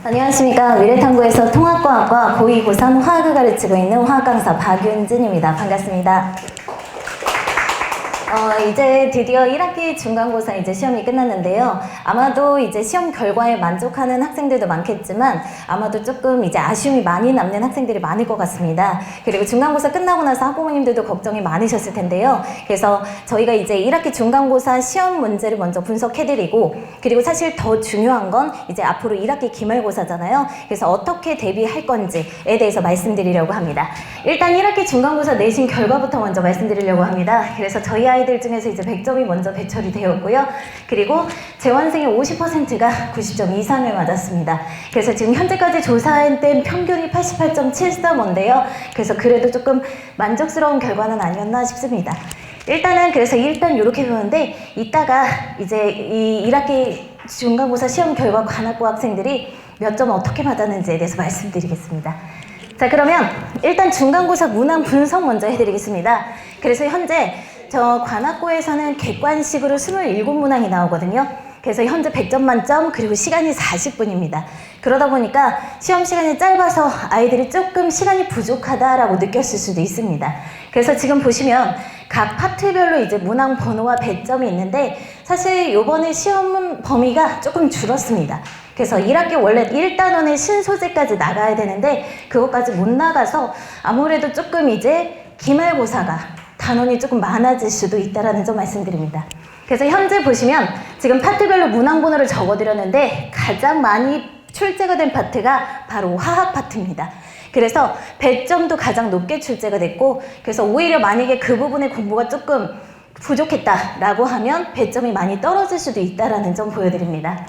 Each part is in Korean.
안녕하십니까. 미래탐구에서 통합과학과 고2, 고3 화학을 가르치고 있는 화학 강사 박윤진입니다. 반갑습니다. 이제 드디어 1학기 중간고사 이제 시험이 끝났는데요. 아마도 이제 시험 결과에 만족하는 학생들도 많겠지만 아마도 조금 이제 아쉬움이 많이 남는 학생들이 많을 것 같습니다. 그리고 중간고사 끝나고 나서 학부모님들도 걱정이 많으셨을 텐데요. 그래서 저희가 이제 1학기 중간고사 시험 문제를 먼저 분석해드리고, 그리고 사실 더 중요한 건 이제 앞으로 1학기 기말고사잖아요. 그래서 어떻게 대비할 건지에 대해서 말씀드리려고 합니다. 일단 1학기 중간고사 내신 결과부터 먼저 말씀드리려고 합니다. 그래서 저희 아이들 중에서 이제 100점이 먼저 배출이 되었고요. 그리고 재원생의 50%가 90점 이상을 맞았습니다. 그래서 지금 현재까지 조사된 평균이 88.74인데요. 그래서 그래도 조금 만족스러운 결과는 아니었나 싶습니다. 일단 이렇게 보는데, 이따가 이제 이 1학기 중간고사 시험 결과 관악고 학생들이 몇 점 어떻게 받았는지에 대해서 말씀드리겠습니다. 자, 그러면 일단 중간고사 문항 분석 먼저 해드리겠습니다. 그래서 현재 저 관악고에서는 객관식으로 27문항이 나오거든요. 그래서 현재 100점 만점, 그리고 시간이 40분입니다. 그러다 보니까 시험 시간이 짧아서 아이들이 조금 시간이 부족하다라고 느꼈을 수도 있습니다. 그래서 지금 보시면 각 파트별로 이제 문항 번호와 배점이 있는데, 사실 이번에 시험 범위가 조금 줄었습니다. 그래서 1학기 원래 1단원의 신소재까지 나가야 되는데 그것까지 못 나가서 아무래도 조금 이제 기말고사가 단원이 조금 많아질 수도 있다는 점 말씀드립니다. 그래서 현재 보시면 지금 파트별로 문항번호를 적어드렸는데 가장 많이 출제가 된 파트가 바로 화학 파트입니다. 그래서 100점도 가장 높게 출제가 됐고, 그래서 오히려 만약에 그 부분의 공부가 조금 부족했다라고 하면 100점이 많이 떨어질 수도 있다는 점 보여드립니다.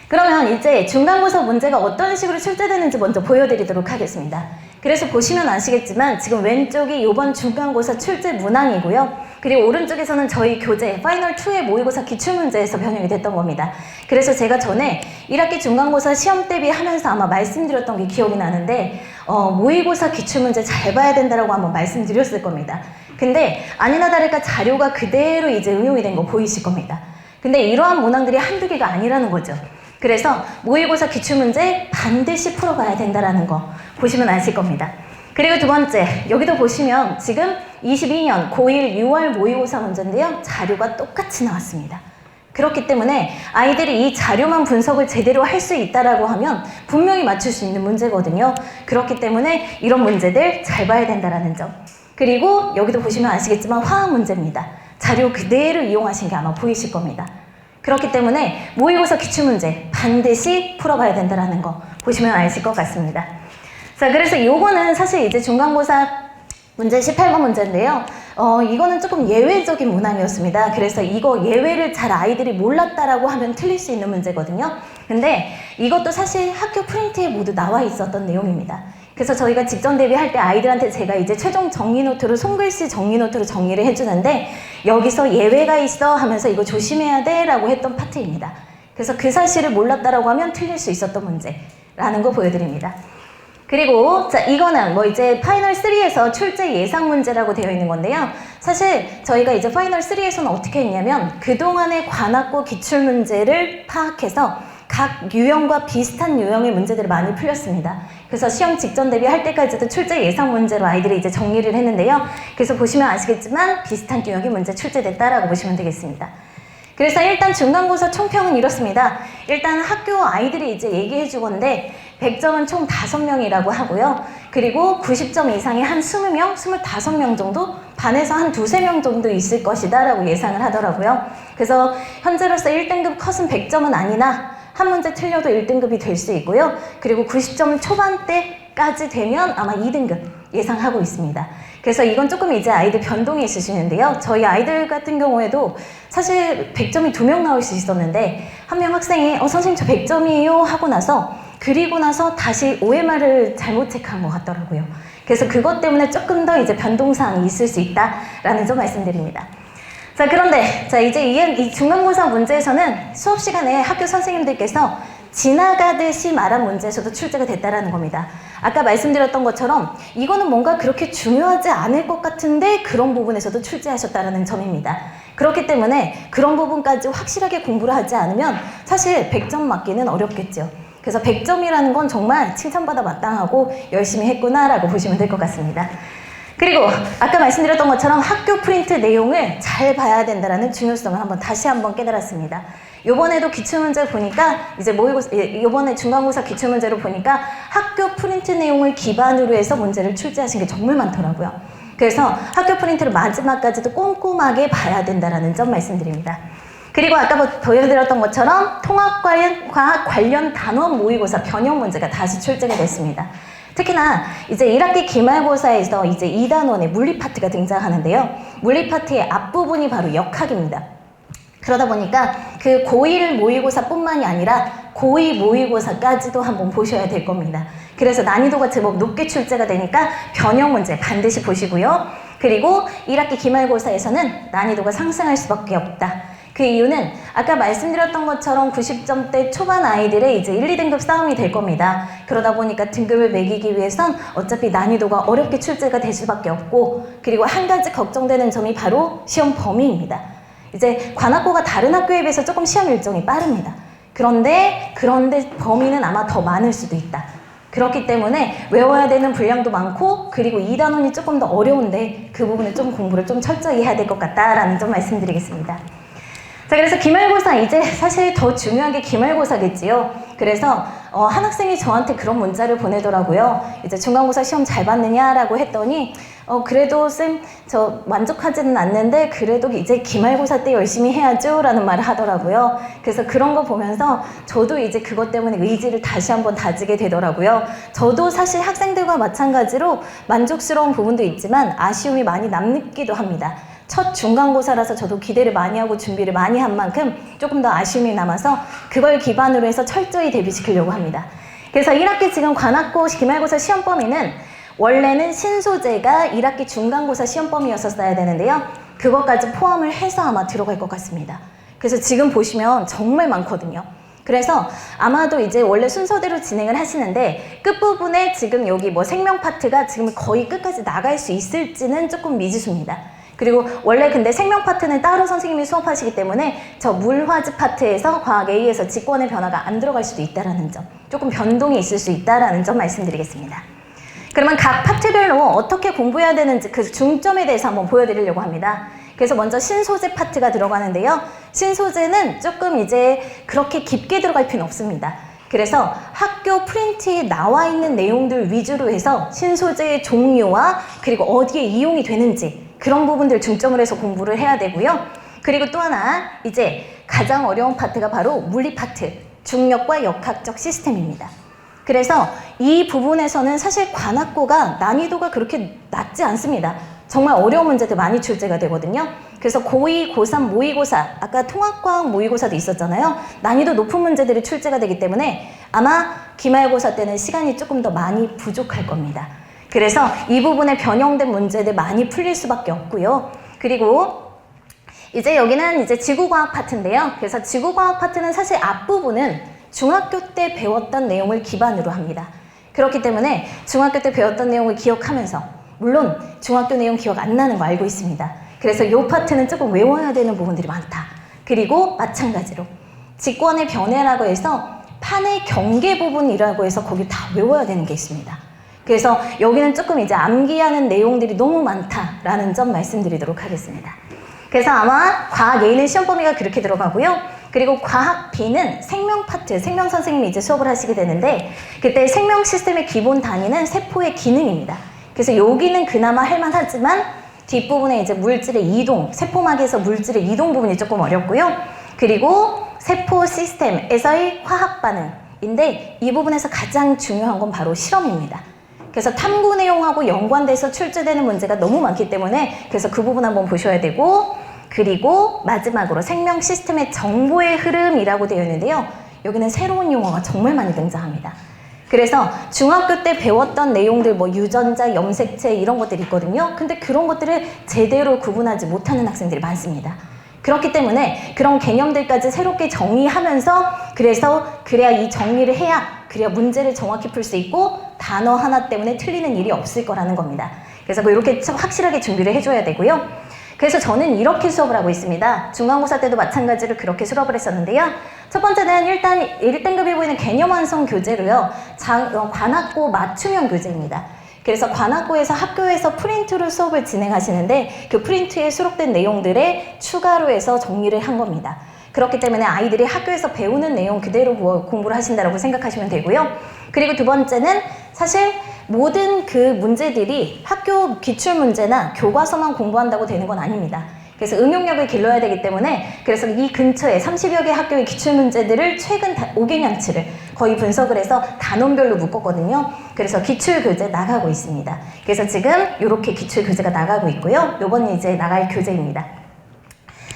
그러면 이제 중간고사 문제가 어떤 식으로 출제되는지 먼저 보여드리도록 하겠습니다. 그래서 보시면 아시겠지만 지금 왼쪽이 이번 중간고사 출제 문항이고요. 그리고 오른쪽에서는 저희 교재 파이널 2의 모의고사 기출문제에서 변형이 됐던 겁니다. 그래서 제가 전에 1학기 중간고사 시험 대비하면서 아마 말씀드렸던 게 기억이 나는데, 모의고사 기출문제 잘 봐야 된다라고 한번 말씀드렸을 겁니다. 근데 아니나 다를까 자료가 그대로 이제 응용이 된 거 보이실 겁니다. 근데 이러한 문항들이 한두 개가 아니라는 거죠. 그래서 모의고사 기출문제 반드시 풀어봐야 된다는 거 보시면 아실 겁니다. 그리고 두 번째, 여기도 보시면 지금 22년 고1 6월 모의고사 문제인데요. 자료가 똑같이 나왔습니다. 그렇기 때문에 아이들이 이 자료만 분석을 제대로 할 수 있다라고 하면 분명히 맞출 수 있는 문제거든요. 그렇기 때문에 이런 문제들 잘 봐야 된다는 점. 그리고 여기도 보시면 아시겠지만 화학 문제입니다. 자료 그대로 이용하신 게 아마 보이실 겁니다. 그렇기 때문에 모의고사 기출문제 반드시 풀어봐야 된다는 거 보시면 아실 것 같습니다. 자, 그래서 요거는 사실 이제 중간고사 문제 18번 문제인데요. 이거는 조금 예외적인 문항이었습니다. 그래서 이거 예외를 잘 아이들이 몰랐다라고 하면 틀릴 수 있는 문제거든요. 근데 이것도 사실 학교 프린트에 모두 나와 있었던 내용입니다. 그래서 저희가 직전 대비할 때 아이들한테 제가 이제 최종 정리 노트로 손글씨 정리 노트로 정리를 해주는데, 여기서 예외가 있어 하면서 이거 조심해야 돼 라고 했던 파트입니다. 그래서 그 사실을 몰랐다라고 하면 틀릴 수 있었던 문제라는 거 보여드립니다. 그리고 자, 이거는 뭐 이제 파이널 3에서 출제 예상 문제라고 되어 있는 건데요. 사실 저희가 이제 파이널 3에서는 어떻게 했냐면 그동안의 관악고 기출문제를 파악해서 각 유형과 비슷한 유형의 문제들을 많이 풀렸습니다. 그래서 시험 직전 대비할 때까지도 출제 예상 문제로 아이들이 이제 정리를 했는데요. 그래서 보시면 아시겠지만 비슷한 유형의 문제 출제됐다라고 보시면 되겠습니다. 그래서 일단 중간고사 총평은 이렇습니다. 일단 학교 아이들이 이제 얘기해 주건데 100점은 총 5명이라고 하고요. 그리고 90점 이상이 한 20명, 25명 정도, 반에서 한 2~3명 정도 있을 것이다 라고 예상을 하더라고요. 그래서 현재로서 1등급 컷은 100점은 아니나 한 문제 틀려도 1등급이 될 수 있고요. 그리고 90점 초반대까지 되면 아마 2등급 예상하고 있습니다. 그래서 이건 조금 이제 아이들 변동이 있으시는데요. 저희 아이들 같은 경우에도 사실 100점이 2명 나올 수 있었는데 한 명 학생이 선생님 저 100점이에요 하고 나서 그리고 나서 다시 OMR을 잘못 체크한 것 같더라고요. 그래서 그것 때문에 조금 더 이제 변동사항이 있을 수 있다라는 점 말씀드립니다. 자, 그런데 자 이제 이 중간고사 문제에서는 수업 시간에 학교 선생님들께서 지나가듯이 말한 문제에서도 출제가 됐다라는 겁니다. 아까 말씀드렸던 것처럼 이거는 뭔가 그렇게 중요하지 않을 것 같은데 그런 부분에서도 출제하셨다는 점입니다. 그렇기 때문에 그런 부분까지 확실하게 공부를 하지 않으면 사실 100점 맞기는 어렵겠죠. 그래서 100점이라는 건 정말 칭찬받아 마땅하고 열심히 했구나라고 보시면 될 것 같습니다. 그리고 아까 말씀드렸던 것처럼 학교 프린트 내용을 잘 봐야 된다는 중요성을 다시 한번 깨달았습니다. 요번에도 기출문제 보니까 이제 요번에 중간고사 기출문제로 보니까 학교 프린트 내용을 기반으로 해서 문제를 출제하신 게 정말 많더라고요. 그래서 학교 프린트를 마지막까지도 꼼꼼하게 봐야 된다는 점 말씀드립니다. 그리고 아까 보여드렸던 것처럼 통합과학 관련 단원 모의고사 변형 문제가 다시 출제가 됐습니다. 특히나 이제 1학기 기말고사에서 이제 2단원의 물리 파트가 등장하는데요. 물리 파트의 앞부분이 바로 역학입니다. 그러다 보니까 그 고1 모의고사뿐만이 아니라 고2 모의고사까지도 한번 보셔야 될 겁니다. 그래서 난이도가 제법 높게 출제가 되니까 변형 문제 반드시 보시고요. 그리고 1학기 기말고사에서는 난이도가 상승할 수밖에 없다. 그 이유는 아까 말씀드렸던 것처럼 90점대 초반 아이들의 이제 1, 2등급 싸움이 될 겁니다. 그러다 보니까 등급을 매기기 위해선 어차피 난이도가 어렵게 출제가 될 수밖에 없고, 그리고 한 가지 걱정되는 점이 바로 시험 범위입니다. 이제 관학고가 다른 학교에 비해서 조금 시험 일정이 빠릅니다. 그런데 범위는 아마 더 많을 수도 있다. 그렇기 때문에 외워야 되는 분량도 많고, 그리고 2단원이 조금 더 어려운데 그 부분을 좀 공부를 좀 철저히 해야 될 것 같다라는 점 말씀드리겠습니다. 자, 그래서 기말고사 이제 사실 더 중요한 게 기말고사겠지요. 그래서 한 학생이 저한테 그런 문자를 보내더라고요. 이제 중간고사 시험 잘 봤느냐라고 했더니 그래도 쌤 저 만족하지는 않는데 그래도 이제 기말고사 때 열심히 해야죠 라는 말을 하더라고요. 그래서 그런 거 보면서 저도 이제 그것 때문에 의지를 다시 한번 다지게 되더라고요. 저도 사실 학생들과 마찬가지로 만족스러운 부분도 있지만 아쉬움이 많이 남기도 합니다. 첫 중간고사라서 저도 기대를 많이 하고 준비를 많이 한 만큼 조금 더 아쉬움이 남아서 그걸 기반으로 해서 철저히 대비시키려고 합니다. 그래서 1학기 지금 관학고 기말고사 시험 범위는 원래는 신소재가 1학기 중간고사 시험 범위였었어야 되는데요. 그것까지 포함을 해서 아마 들어갈 것 같습니다. 그래서 지금 보시면 정말 많거든요. 그래서 아마도 이제 원래 순서대로 진행을 하시는데 끝부분에 지금 여기 생명 파트가 지금 거의 끝까지 나갈 수 있을지는 조금 미지수입니다. 그리고 원래 근데 생명 파트는 따로 선생님이 수업하시기 때문에 저 물화즈 파트에서 과학 A에서 직권의 변화가 안 들어갈 수도 있다는 점, 조금 변동이 있을 수 있다는 점 말씀드리겠습니다. 그러면 각 파트별로 어떻게 공부해야 되는지 그 중점에 대해서 한번 보여드리려고 합니다. 그래서 먼저 신소재 파트가 들어가는데요. 신소재는 조금 이제 그렇게 깊게 들어갈 필요는 없습니다. 그래서 학교 프린트에 나와 있는 내용들 위주로 해서 신소재의 종류와 그리고 어디에 이용이 되는지 그런 부분들 중점을 해서 공부를 해야 되고요. 그리고 또 하나 이제 가장 어려운 파트가 바로 물리 파트, 중력과 역학적 시스템입니다. 그래서 이 부분에서는 사실 관학고가 난이도가 그렇게 낮지 않습니다. 정말 어려운 문제들 많이 출제가 되거든요. 그래서 고2, 고3 모의고사, 아까 통합과학 모의고사도 있었잖아요. 난이도 높은 문제들이 출제가 되기 때문에 아마 기말고사 때는 시간이 조금 더 많이 부족할 겁니다. 그래서 이 부분에 변형된 문제들 많이 풀릴 수밖에 없고요. 그리고 이제 여기는 이제 지구과학 파트인데요. 그래서 지구과학 파트는 사실 앞부분은 중학교 때 배웠던 내용을 기반으로 합니다. 그렇기 때문에 중학교 때 배웠던 내용을 기억하면서, 물론 중학교 내용 기억 안 나는 거 알고 있습니다. 그래서 이 파트는 조금 외워야 되는 부분들이 많다. 그리고 마찬가지로 직권의 변해라고 해서 판의 경계 부분이라고 해서 거기 다 외워야 되는 게 있습니다. 그래서 여기는 조금 이제 암기하는 내용들이 너무 많다라는 점 말씀드리도록 하겠습니다. 그래서 아마 과학 A는 시험 범위가 그렇게 들어가고요. 그리고 과학 B는 생명 파트, 생명 선생님이 이제 수업을 하시게 되는데 그때 생명 시스템의 기본 단위는 세포의 기능입니다. 그래서 여기는 그나마 할만하지만 뒷부분에 이제 물질의 이동, 세포막에서 물질의 이동 부분이 조금 어렵고요. 그리고 세포 시스템에서의 화학 반응인데 이 부분에서 가장 중요한 건 바로 실험입니다. 그래서 탐구 내용하고 연관돼서 출제되는 문제가 너무 많기 때문에 그래서 그 부분 한번 보셔야 되고, 그리고 마지막으로 생명 시스템의 정보의 흐름이라고 되어 있는데요. 여기는 새로운 용어가 정말 많이 등장합니다. 그래서 중학교 때 배웠던 내용들 유전자, 염색체 이런 것들이 있거든요. 근데 그런 것들을 제대로 구분하지 못하는 학생들이 많습니다. 그렇기 때문에 그런 개념들까지 새롭게 정의하면서 그래야 이 정리를 해야 그래야 문제를 정확히 풀 수 있고 단어 하나 때문에 틀리는 일이 없을 거라는 겁니다. 그래서 이렇게 확실하게 준비를 해줘야 되고요. 그래서 저는 이렇게 수업을 하고 있습니다. 중간고사 때도 마찬가지로 그렇게 수업을 했었는데요. 첫 번째는 일단 1등급이 보이는 개념 완성 교재로요. 관학고 맞춤형 교재입니다. 그래서 관학고에서 학교에서 프린트로 수업을 진행하시는데 그 프린트에 수록된 내용들에 추가로 해서 정리를 한 겁니다. 그렇기 때문에 아이들이 학교에서 배우는 내용 그대로 공부를 하신다고 생각하시면 되고요. 그리고 두 번째는 사실 모든 그 문제들이 학교 기출문제나 교과서만 공부한다고 되는 건 아닙니다. 그래서 응용력을 길러야 되기 때문에 그래서 이 근처에 30여 개 학교의 기출문제들을 최근 5개년치를 거의 분석을 해서 단원별로 묶었거든요. 그래서 기출교재 나가고 있습니다. 그래서 지금 이렇게 기출교재가 나가고 있고요. 요번 이제 나갈 교재입니다.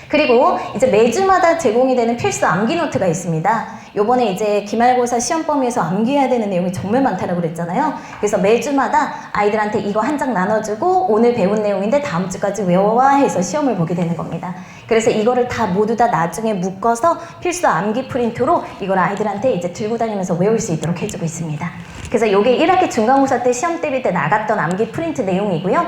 그리고 이제 매주마다 제공이 되는 필수 암기 노트가 있습니다. 요번에 이제 기말고사 시험 범위에서 암기해야 되는 내용이 정말 많다고 그랬잖아요. 그래서 매주마다 아이들한테 이거 한 장 나눠주고 오늘 배운 내용인데 다음 주까지 외워와 해서 시험을 보게 되는 겁니다. 그래서 이거를 다 모두 다 나중에 묶어서 필수 암기 프린트로 이걸 아이들한테 이제 들고 다니면서 외울 수 있도록 해주고 있습니다. 그래서 요게 1학기 중간고사 때 시험 대비 때 나갔던 암기 프린트 내용이고요.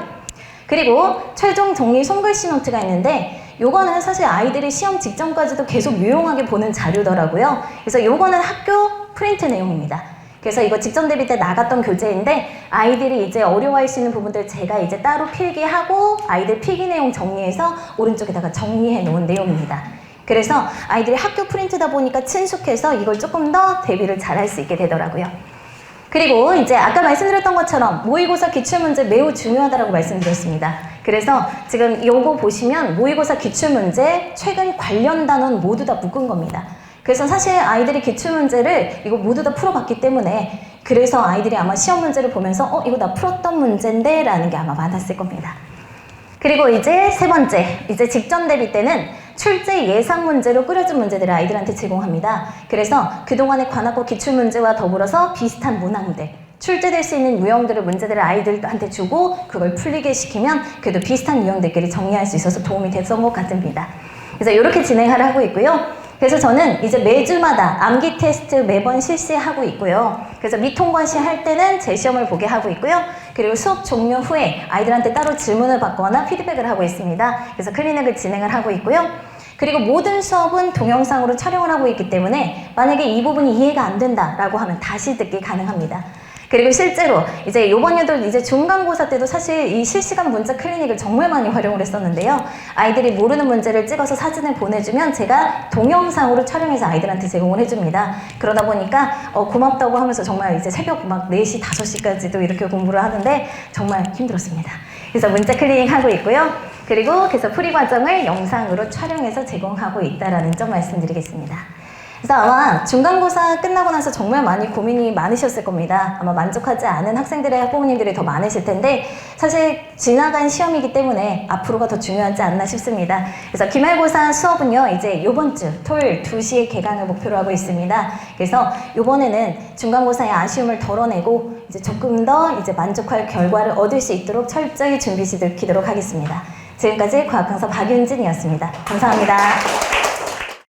그리고 최종 정리 손글씨 노트가 있는데 요거는 사실 아이들이 시험 직전까지도 계속 유용하게 보는 자료더라고요. 그래서 요거는 학교 프린트 내용입니다. 그래서 이거 직전 대비 때 나갔던 교재인데 아이들이 이제 어려워할 수 있는 부분들 제가 이제 따로 필기하고 아이들 필기 내용 정리해서 오른쪽에다가 정리해 놓은 내용입니다. 그래서 아이들이 학교 프린트다 보니까 친숙해서 이걸 조금 더 대비를 잘할 수 있게 되더라고요. 그리고 이제 아까 말씀드렸던 것처럼 모의고사 기출문제 매우 중요하다고 말씀드렸습니다. 그래서 지금 요거 보시면 모의고사 기출문제 최근 관련 단원 모두 다 묶은 겁니다. 그래서 사실 아이들이 기출문제를 이거 모두 다 풀어봤기 때문에 그래서 아이들이 아마 시험 문제를 보면서 이거 나 풀었던 문제인데 라는 게 아마 많았을 겁니다. 그리고 이제 세 번째, 이제 직전 대비 때는 출제 예상 문제로 꾸려진 문제들을 아이들한테 제공합니다. 그래서 그동안의 관학고 기출문제와 더불어서 비슷한 문항들, 출제될 수 있는 유형들의 문제들을 아이들한테 주고 그걸 풀리게 시키면 그래도 비슷한 유형들끼리 정리할 수 있어서 도움이 됐던 것 같습니다. 그래서 이렇게 진행을 하고 있고요. 그래서 저는 이제 매주마다 암기 테스트 매번 실시하고 있고요. 그래서 미통관시 할 때는 제 시험을 보게 하고 있고요. 그리고 수업 종료 후에 아이들한테 따로 질문을 받거나 피드백을 하고 있습니다. 그래서 클리닉을 진행을 하고 있고요. 그리고 모든 수업은 동영상으로 촬영을 하고 있기 때문에 만약에 이 부분이 이해가 안 된다라고 하면 다시 듣기 가능합니다. 그리고 실제로 이제 요번 연도 이제 중간고사 때도 사실 이 실시간 문자 클리닉을 정말 많이 활용을 했었는데요. 아이들이 모르는 문제를 찍어서 사진을 보내주면 제가 동영상으로 촬영해서 아이들한테 제공을 해줍니다. 그러다 보니까 고맙다고 하면서 정말 이제 새벽 막 4시, 5시까지도 이렇게 공부를 하는데 정말 힘들었습니다. 그래서 문자 클리닉 하고 있고요. 그리고 그래서 풀이 과정을 영상으로 촬영해서 제공하고 있다는 점 말씀드리겠습니다. 그래서 아마 중간고사 끝나고 나서 정말 많이 고민이 많으셨을 겁니다. 아마 만족하지 않은 학생들의 학부모님들이 더 많으실 텐데 사실 지나간 시험이기 때문에 앞으로가 더 중요하지 않나 싶습니다. 그래서 기말고사 수업은요 이제 요번 주 토요일 2시에 개강을 목표로 하고 있습니다. 그래서 요번에는 중간고사의 아쉬움을 덜어내고 이제 조금 더 이제 만족할 결과를 얻을 수 있도록 철저히 준비 시키도록 하겠습니다. 지금까지 과학강사 박윤진이었습니다. 감사합니다.